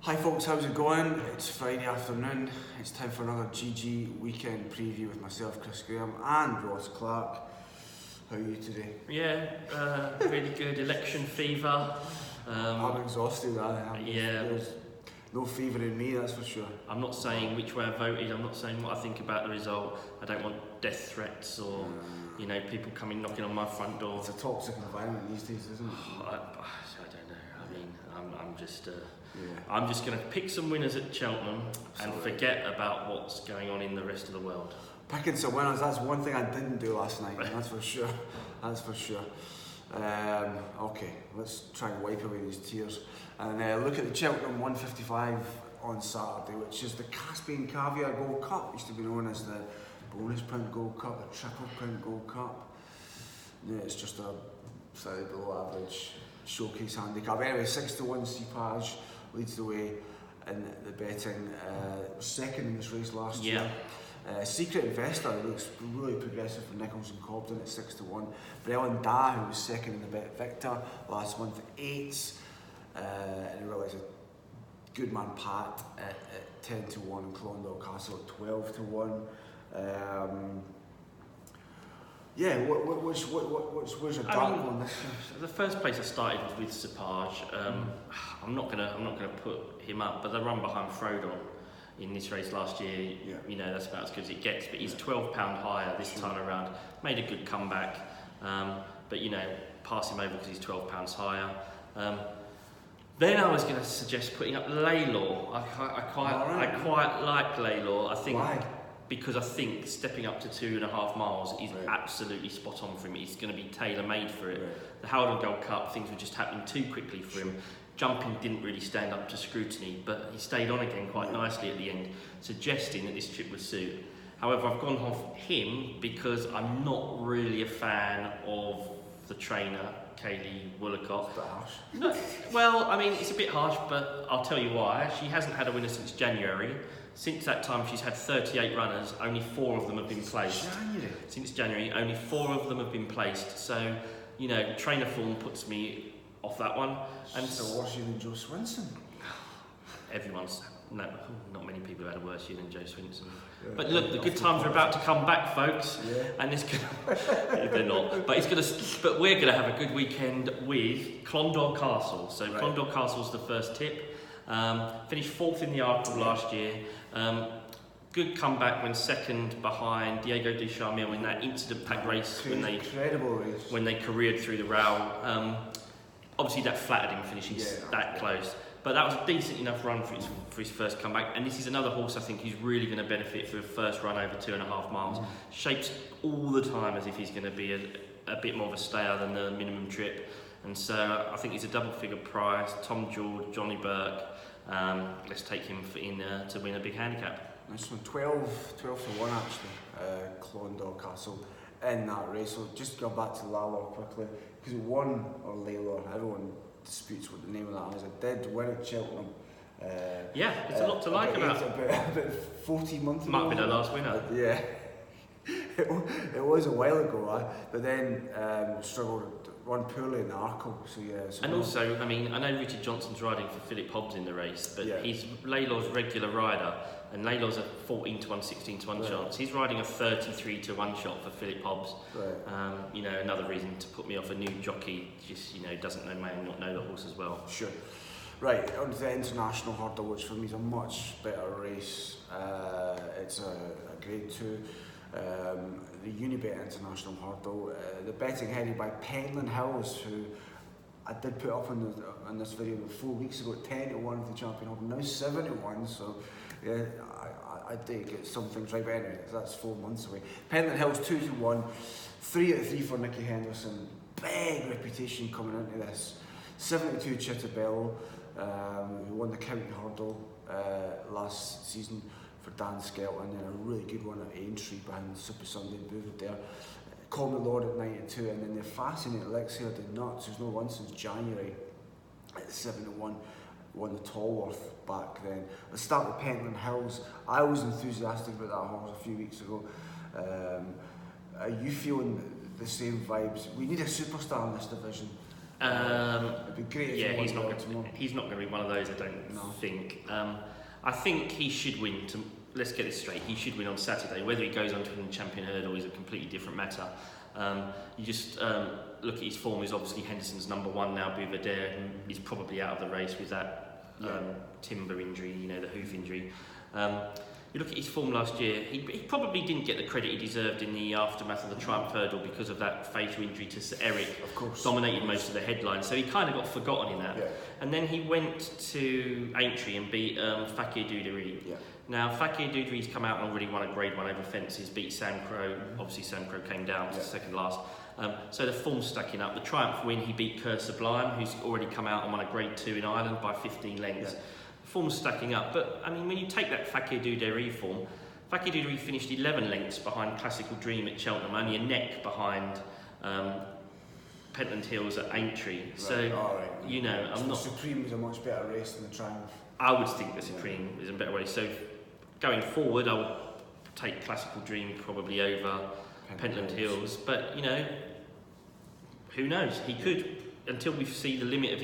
Hi folks, how's it going? It's Friday afternoon. It's time for another GG weekend preview with myself, Chris Graham, and Ross Clarke. How are you today? Yeah, really good. Election fever. I'm exhausted. Yeah. There's no fever in me, that's for sure. I'm not saying which way I voted. I'm not saying what I think about the result. I don't want death threats or people coming knocking on my front door. It's a toxic environment these days, isn't it? I don't know. I mean, I'm just going to pick some winners at Cheltenham and forget about what's going on in the rest of the world. Picking some winners, that's one thing I didn't do last night, that's for sure. That's for sure. Okay, let's try and wipe away these tears. And look at the Cheltenham 155 on Saturday, which is the Caspian Caviar Gold Cup. Used to be known as the bonus print Gold Cup, the triple print Gold Cup. Yeah, it's just a slightly below average showcase handicap. Anyway, 6-1 Cepage leads the way in the betting. Second in this race last year. Secret Investor looks really progressive for Nichols and Cobden at 6-1. Brelin Da, who was second in the Bet Victor last month, 8. And I realise a good man Pat at 10-1 and Clondall Castle at 12-1. Where's your dark one this year? The first place I started was with Cepage. I'm not gonna put him up, but the run behind Frodon in this race last year, that's about as good as it gets. But he's £12 higher this time around. Made a good comeback, but pass him over because he's £12 higher. Then I was going to suggest putting up Laylor. I quite like Laylor. I think. Why? Because I think stepping up to 2.5 miles is absolutely spot on for him. He's going to be tailor-made for it. Right. The Howden Gold Cup, things were just happening too quickly for him. Jumping didn't really stand up to scrutiny, but he stayed on again quite nicely at the end, suggesting that this trip would suit. However, I've gone off him because I'm not really a fan of the trainer, Kaylee Woolacott. It's a bit harsh. No, well, I mean, it's a bit harsh, but I'll tell you why. She hasn't had a winner since January. Since that time, she's had 38 runners. Only 4 of them have been placed. Since January, only 4 of them have been placed. So, trainer form puts me off that one. And so worse year than Joe Swinson? Not many people have had a worse year than Joe Swinson. Yeah, but look, the good times are about to come back, folks. Yeah. And it's gonna, they're not. But we're gonna have a good weekend with Clondall Castle. So Clondall Castle's the first tip. Finished 4th in the Arkle last year. Good comeback when second behind Diego de Charmille in that incident-packed race when they careered through the row. Obviously that flattered him finishing that close, but that was a decent enough run for his first comeback. And this is another horse I think he's really going to benefit for a first run over 2.5 miles. Shapes all the time as if he's going to be a bit more of a stayer than the minimum trip. And so I think he's a double-figure price. Tom George, Johnny Burke. Let's take him to win a big handicap. Nice one. 12-1 actually. Clondall Castle in that race. So just go back to Laylor quickly because it won or Laylor. Everyone disputes what the name of that is. It did win at Cheltenham. It's a lot to like about. About 14 months ago. Might have been her last winner. Yeah. It was a while ago, but then struggled to run poorly in the Arkle. And also, I mean, I know Richard Johnson's riding for Philip Hobbs in the race, but he's Laylor's regular rider, and Laylor's a 14-1, 16-1 chance. He's riding a 33-1 shot for Philip Hobbs. Right. Another reason to put me off a new jockey, just may not know the horse as well. Sure. Right, on to the international hurdle, which for me is a much better race. It's a grade 2. The Unibet International Hurdle, the betting headed by Pentland Hills, who I did put up on this video 4 weeks ago, 10-1 for the champion hurdle, now 7-1. So yeah, I did get some things right, but anyway, that's 4 months away. Pentland Hills 2-1, 3 out of 3 for Nicky Henderson. Big reputation coming into this. 72 Chitabello, who won the county hurdle last season for Dan Skelton, and a really good one at Aintree behind Super Sunday Boovid there. Call Me Lord at 92, and then the fascinating Alexia did nuts, who's not won since January at 7-1, won the Tallworth back then. Let's start with Pentland Hills. I was enthusiastic about that horse a few weeks ago. Are you feeling the same vibes? We need a superstar in this division. It'd be great if yeah, he's not going to be one of those, I don't think. I think he should win. Let's get this straight. He should win on Saturday. Whether he goes on to win the Champion Hurdle is a completely different matter. You just look at his form. Is obviously Henderson's number one now. Buvardere is probably out of the race with that timber injury, the hoof injury. You look at his form last year, he probably didn't get the credit he deserved in the aftermath of the Triumph Hurdle because of that fatal injury to Sir Eric. Of course. Dominated most of the headlines, so he kind of got forgotten in that. Yeah. And then he went to Aintree and beat Fakir Dudery. Yeah. Now, Fakir Dudery's come out and already won a Grade 1 over fences, beat Sam Crow. Obviously, Sam Crow came down to second last. So the form's stacking up. The Triumph win, he beat Kerr Sublime, who's already come out and won a Grade 2 in Ireland by 15 lengths. Yeah. Form's stacking up, but I mean, when you take that Fakir Dudery form, Fakir Dudery finished 11 lengths behind Classical Dream at Cheltenham, only a neck behind Pentland Hills at Aintree. Right. So, I'm not. Supreme was a much better race than the Triumph. I would think the Supreme is a better race. So, going forward, I would take Classical Dream probably over Pentland Hills. But who knows? He could, until we see the limit of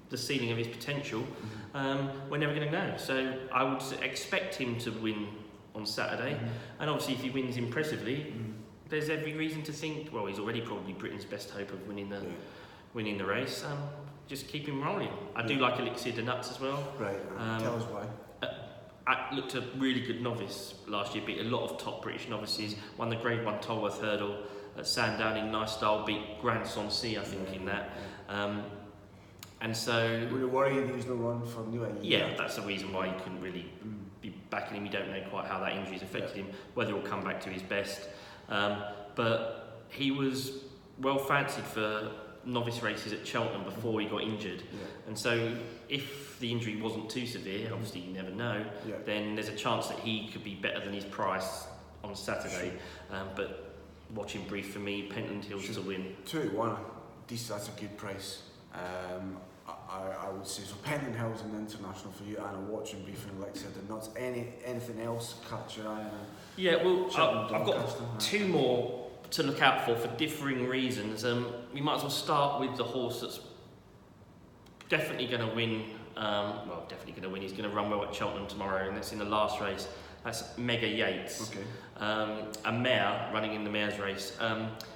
the ceiling of his potential. We're never going to know. So I would expect him to win on Saturday, and obviously if he wins impressively, there's every reason to think, well, he's already probably Britain's best hope of winning the race. Just keep him rolling. I do like Elixir de Nuts as well. Right. Tell us why. I looked a really good novice last year, beat a lot of top British novices, won the Grade 1 Tolworth Hurdle at Sandown in nice style, beat Grand Sancy, I think, in that. And so... Were you worried he was no run for New England? Yeah, that's the reason why you couldn't really be backing him. You don't know quite how that injury's affected him, whether he'll come back to his best. But he was well fancied for novice races at Cheltenham before he got injured. Yeah. And so if the injury wasn't too severe, obviously you never know, then there's a chance that he could be better than his price on Saturday. But watching brief for me, Pentland Hills to win. 2-1, that's a good price. I would say so. Pentland Hills and International for you, and a watching brief and Elixir de Nuts. Anything else catch your eye on? Yeah, well, I've got two more to look out for differing reasons. We might as well start with the horse that's definitely going to win. He's going to run well at Cheltenham tomorrow, and that's in the last race. That's Mega Yates, a mare running in the mares race.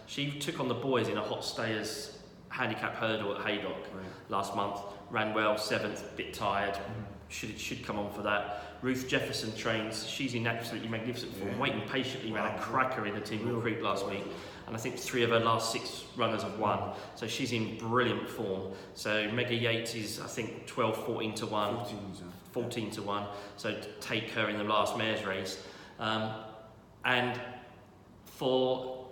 She took on the boys in a hot stayers handicap hurdle at Haydock last month, ran well, 7th, bit tired, should come on for that. Ruth Jefferson trains, she's in absolutely magnificent form, waiting patiently, ran a cracker in the Tingle Creek last week, and I think 3 of her last 6 runners have won, so she's in brilliant form. So Mega Yates is, I think, 12, 14 to 1, 14 to 1, so to take her in the last mares race. And for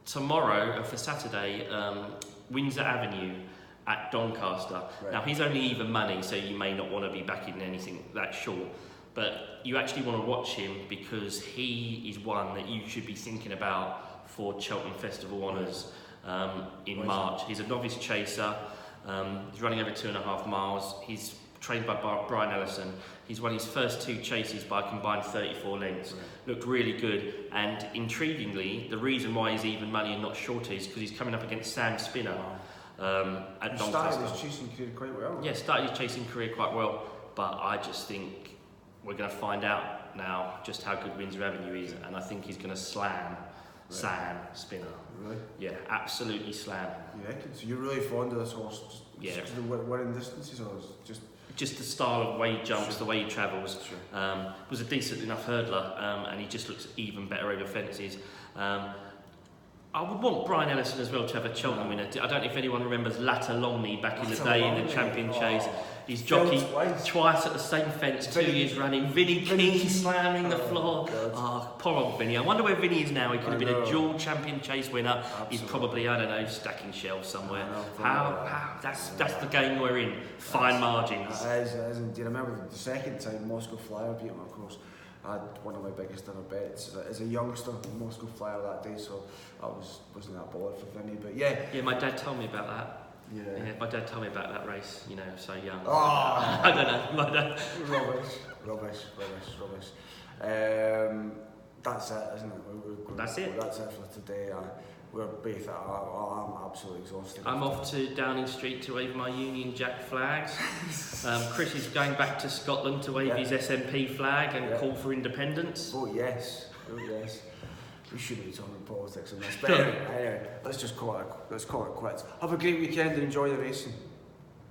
tomorrow, for Saturday, Windsor Avenue at Doncaster. Now he's only even money, so you may not want to be backing anything that short, but you actually want to watch him because he is one that you should be thinking about for Cheltenham Festival Honours in March. He's a novice chaser, he's running over 2.5 miles, he's trained by Brian Ellison. He's won his first 2 chases by a combined 34 lengths. Looked really good, and intriguingly, the reason why he's even money and not shorter is because he's coming up against Sam Spinner at Doncaster. Started his chasing career quite well. Yeah, started his chasing career quite well, but I just think we're going to find out now just how good Windsor Avenue is, and I think he's going to slam Sam Spinner. Really? Yeah, absolutely slam. You reckon? So you're really fond of this horse? Just the winning distances, or is it just the style of way he jumps, the way he travels. Was a decent enough hurdler, and he just looks even better over fences. I would want Brian Ellison as well to have a Cheltenham winner. I don't know if anyone remembers Latter Longley back in the day in the Champion Chase. He's jockeyed twice at the same fence, 2 years running. Vinnie King slamming the floor. Poor old Vinnie. I wonder where Vinnie is now. He could have been a dual Champion Chase winner. He's probably, I don't know, stacking shelves somewhere. That's the game we're in. Fine margins. Do you remember the second time Moscow Flyer beat him, of course? I had one of my biggest ever bets as a youngster in Moscow Flyer that day, so I wasn't that bothered for Vinny, but yeah. Yeah, my dad told me about that. Yeah, my dad told me about that race, so young. I don't know, my dad. Rubbish. That's it, isn't it? That's it. That's it for today. we're both. I'm absolutely exhausted. I'm off to Downing Street to wave my Union Jack flags. Chris is going back to Scotland to wave his SNP flag and call for independence. Oh yes. We shouldn't be talking politics on this, but anyway, let's call it quits. Have a great weekend and enjoy the racing.